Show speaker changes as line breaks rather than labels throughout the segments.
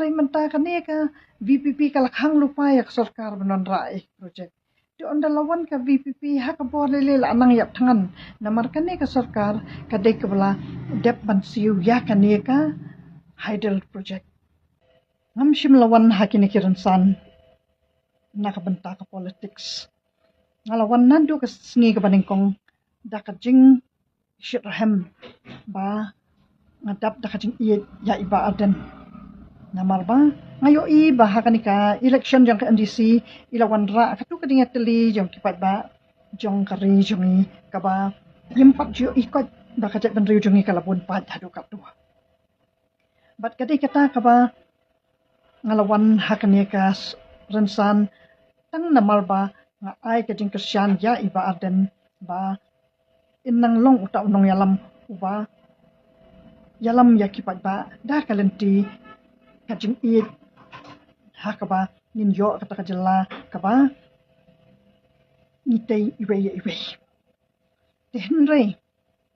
rai mentah kani ka VPP kalakhang lupa ya sarkar benon rai projek. Di onda lawan ka VPP hak boleh lele anang yap tangan. Namar kani ka sarkar kadai ka bala dep bansiu ya kani ka Hydel projek. Ngam shim lawan hakini kiran san nak benta ka politics. Ngalawan nandu ka sngi ka baningkong dakajing shirahem ba ngadap dakajing iet ya iba aden. Namar ba ngayo I bahakan ka election jang ka NDC ilawan ra katu kadinga teli jang kipat ba jong kari jongi ka ba yimpat jo ikot bakajat ban riu jongi kalabun pad hadu katu. Bat kadai kata ka ba ngalawan hakani ka rensan tang namar ba nga ai kajing Kristian ya iba aden ba inang long uta unong yalam uba yalam ya kipat ba da kalenti kajing it hakaba ninyo kata kajela kaba nitay iwe Henry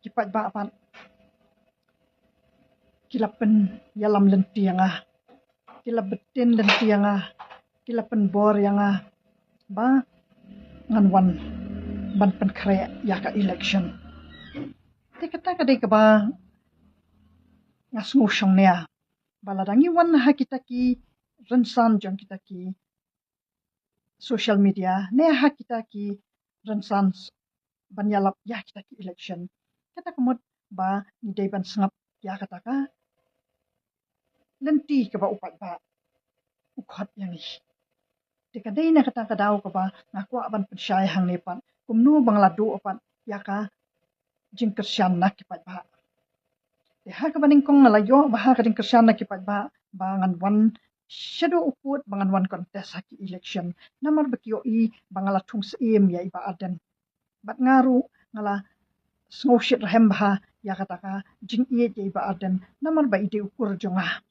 kipat ba pan kilapen yalam lenti yang kilabetin lenti yang kilapen bor yang ba nganwan ban pen kre ya ka election te kata kadai ka ba ngasngu syong nia baladangi wan ha kita ki rensan jong kita ki social media ne ha kita ki rensan banyalap ya kita ki election kata kemot ba ni dai ban sengap ya kata ka lenti ke ba upat ba ukhat yang ni tika dai na kata ka daw ka ba ngaku ban pensyai hang ne pan kumnu bangladu opat ya ka jing Kristian na kipat ba ha ka baning kong malayo ba ka jing Kristian na kipat ba bangan wan shadow uput bangan wan contest haki election namar bakio I bangala tung seem ya iba aden bat ngaru ngala sngoshit rahem bah ya kata ka jing iet ya iba aden namar ba ide ukur jonga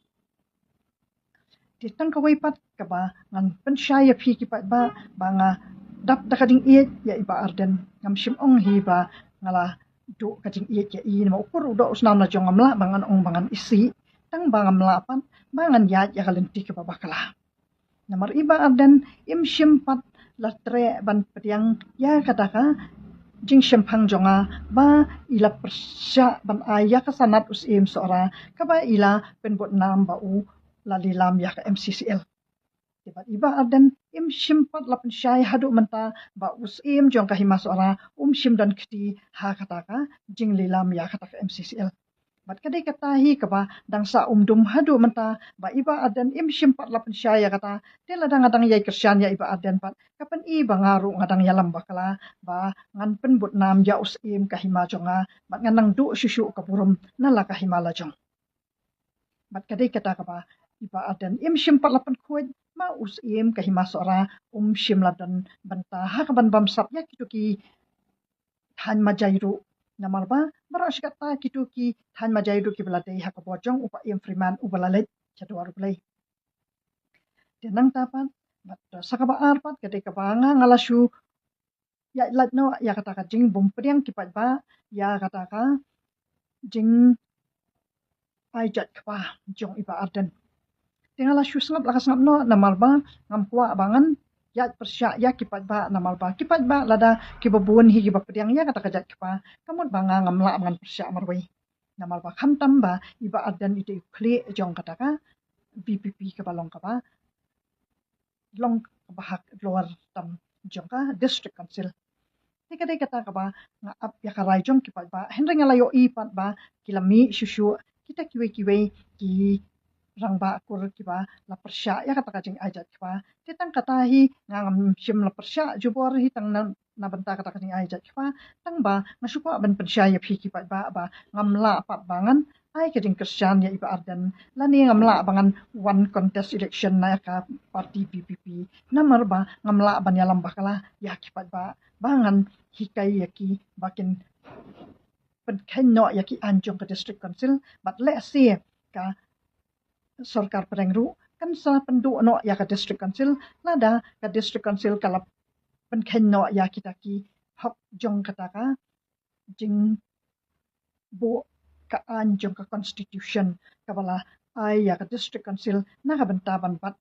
ditang kawai pat ka ba ngan pensyaya phi kipat ba banga dap ta kading iet ya iba aden ngam shim ong hi ba ngala do kajing iet ya I nama ukur udo usnam na jonga mla bangan ong bangan isi tang bangam lapan bangan yat ya kalenti ke babakala namar iba aden im shimpat latre ban pediang ya kataka jing shempang jonga ba ila persya ban aya ka sanat usim seora ka ba ila penbot nam ba u lalilam ya ka MCCL tiba iba aden im shimpat lapen syai hadu menta ba usim jong ka hima seora shim dan kiti ha kataka jing lilam ya kataka MCCL bat kadai kata hi kaba dangsa umdum hadu menta ba iba aden im shimpat lapen syaya kata te ladang adang yai Kristian ya iba aden pat kapan I bangaru ngadang yalam bakala ba ngan penbut nam ya usim kahima jonga bat nganang du syusyu kaburum nala kahima lajong bat kadai kata kaba iba aden im shimpat lapen kuat ma usim kahima sora shim ladan banta ha kaban bamsap ya kituki han majairu namar ba baras kata kitu ki han majairu ki beladai hak bojong upa im freeman ubalalet chadwar play tenang tapan bat sakaba arpat kadai kabanga ngalashu ya latno ya kata ka jing bumpriang kipat ba ya kata ka jing aijat kapa jong iba arden tingala shu sangap lakas ngap no namar ba ngam kwa bangan ya persya ya kipat ba namal ba kipat ba lada kibabun hi kibap pediang ya kata kajat kipa kamut banga ngamla ngan persya marwai namal ba khamtam ba iba adan ide kli jong kata ka BPP ka balong ka ba long bahak luar tam jong ka district council tika dai kata ka ba nga ap ya karai jong kipat ba henry ngalayo ipat ba kilami shushu kita kiwe ki rang ba kur kiba la persya ya kata kajing ajat kiba titang kata hi ngam shim la persya jubor hi tang na benta kata kajing ajat kiba tang ba ngasuko ban persya ya phi kiba ba ngam la pat bangan ai kajing Kristian ya iba ardan lani ngam la bangan one contest election na ka parti PPP namar ba ngam la ban yalam bakala ya kiba ba bangan hikai yaki bakin penkenno yaki anjong ke district council but let's see ka sarkar perengru kan sa pendu no ya ka district council lada ka district council kala penken no ya kita ki hok jong kata ka jing bo ka an jong ka constitution ka bala ai ya ka district council na ka benta ban bat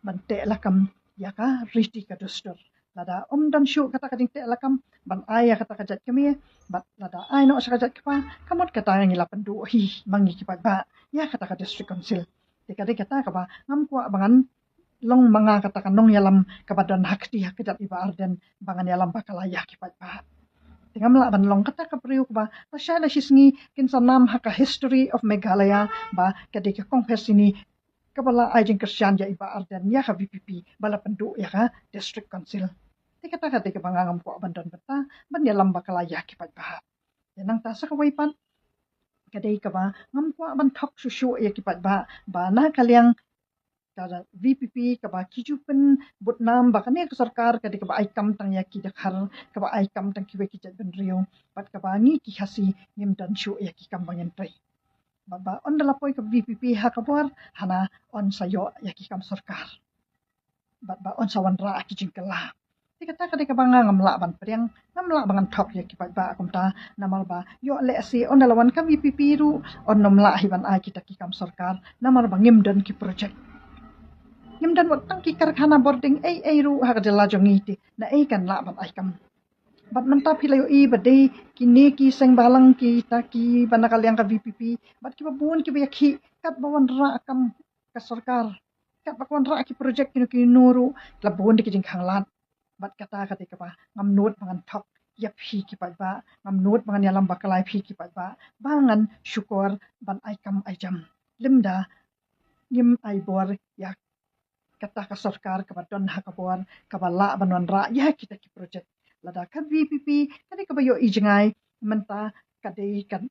ban te lakam ya ka riti ka dustur lada dan syu kata kading te lakam ban ai ya kata kajat kami bat lada ai no sa kajat kapa kamot kata ngi lapan du hi mangi kipat ba ya kata ka district council tika de kata ka ba ngam kwa bangan long manga kata kanong yalam kabadan hakti hakijat iba arden bangan yalam bakalaya kipat ba tingam la ban long kata ka priu ba tasya la sisngi kinsa nam haka history of Meghalaya ba kadika kongres ini kabala ajeng Christian ya iba arden ya ka VPP bala pendu ya ka district council tika taka tika bangangam ko abandan bata ban yalam bakalaya kipat ba yanang tasa ka waipan kadai ka ba ngam ko ban thok susu ya kipat ba na kalyang kada VPP kaba kijupen butnam bakane ke sarkar kadi kaba aikam tang ya ki dakhar kaba aikam tang kiwe ki jadben rio pat kaba ngi ki hasi nim dan shu ya ki kambangen pai baba on dala poi ka VPP ha kabor hana on sayo ya ki kam sarkar ba on sawan ra ki jingkala tika ta kadi kaba ngam la ban priang ngam la bangan thok ya ki pat ba kumta namal ba yo le si on dala wan ka VPP ru on nom la hiban a ki ta ki kam sarkar namar bangim dan ki project Yam dan watang ki karkhana boarding ru ha kadala jongiti na kan la ban ai kam bat manta philayo bade kini ki seng balang ki ta ki banakal yang ka VPP bat ki babun ki yakhi kat bawan ra kam ka sarkar kat bakwan ra ki project ki nuru labun ki jing khanglat bat kata kata ka ngam not bangan thok yap hi ki ba ngam not bangan yalam bakalai phi ki ba bangan syukur ban ai kam ai jam limda ngim ai bor yak kata ka sarkar kabadon hakabuan kabala banwan ra ya kita ki project lada ka VPP kadi kabayo ijengai menta kadi kan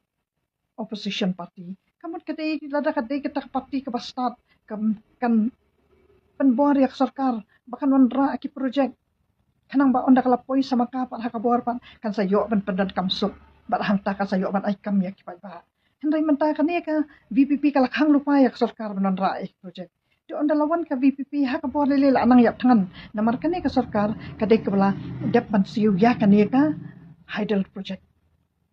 opposition party kamot kadi lada kadi kita party ka start kan penbor yak sarkar bahkan wan ra ki project kanang ba onda kalapoi sama kapat hakabuar pan kan sayo ban pendan kamsuk bat hangta ka sayo ban ai kam ya ki ba hendai menta kani ka VPP kalakhang lupa yak sarkar banwan ra project di onda lawan ka VPP ha ka boleh la anang yap tangan namar kani ka sarkar kadai ka bala dep ban siu ya kani ka hydel project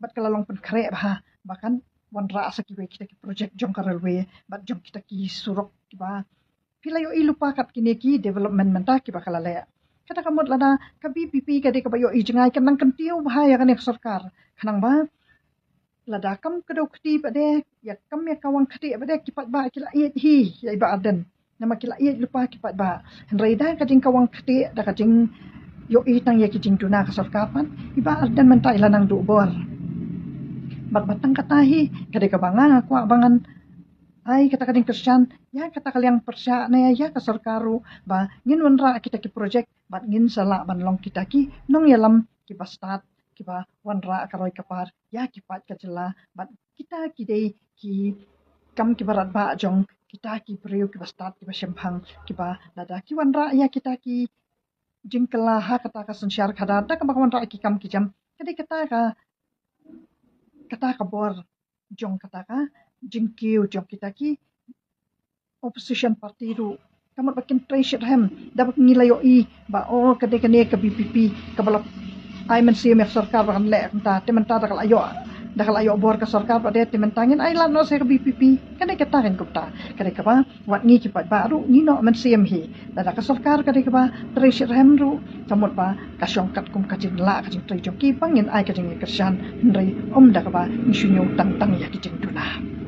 bat kala long pen kare bah bahkan wan ra asa ki kita ki project jong ka railway bat jong kita ki surok ki ba pila yo ilupa kat kini ki development menta ki bakala le kata kamot lada ka VPP kadai ka bayo ijengai kanang kentiu bahaya kani ka sarkar kanang ba lada kam kadau kti bade ya kam ya kawang kti bade kipat ba kila hi ya iba aden nama kila iya lupa kipat ba henraida kajing kawang kati da kajing yo itang ya kijing tuna ka sarkapan iba ardan mentai lanang du bor batang katahi kade ka banga aku abangan ai kata kading Christian ya kata kaliang persya na ya ka sarkaru ba ngin wanra kita ki project bat ngin sala banlong kita ki nong yalam ki bastat ki ba wanra karoy kapar ya kipat ka jela bat kita ki dei ki kam ki barat ba jong kita ki priu ki bastat ki basyempang ki ba lada ki wan ra ya kita ki jingkala ha kata ka sensyar khada ta ka bakwan ra ki kam ki jam kadi kata ka bor jong kata ka jingkiu jong kita ki opposition party ru kamot bakin treasure hem dapat ngilayo ba o kadi kani ka BPP ka balap ai men CMF sarkar bakan le ta tementa dakal ayo bor ka sarkar pada timentangin ai lan no sa BPP kada kata kan kupta kada ka ba wat ngi ki baru ni no men CMH dada ka sarkar kada ka ba treasure hem ru samot ba ka syongkat kum ka jinla ka jing trejo ki pangin ai ka jing kersan ndai da ka ba ni sunyo tang ya ki jing duna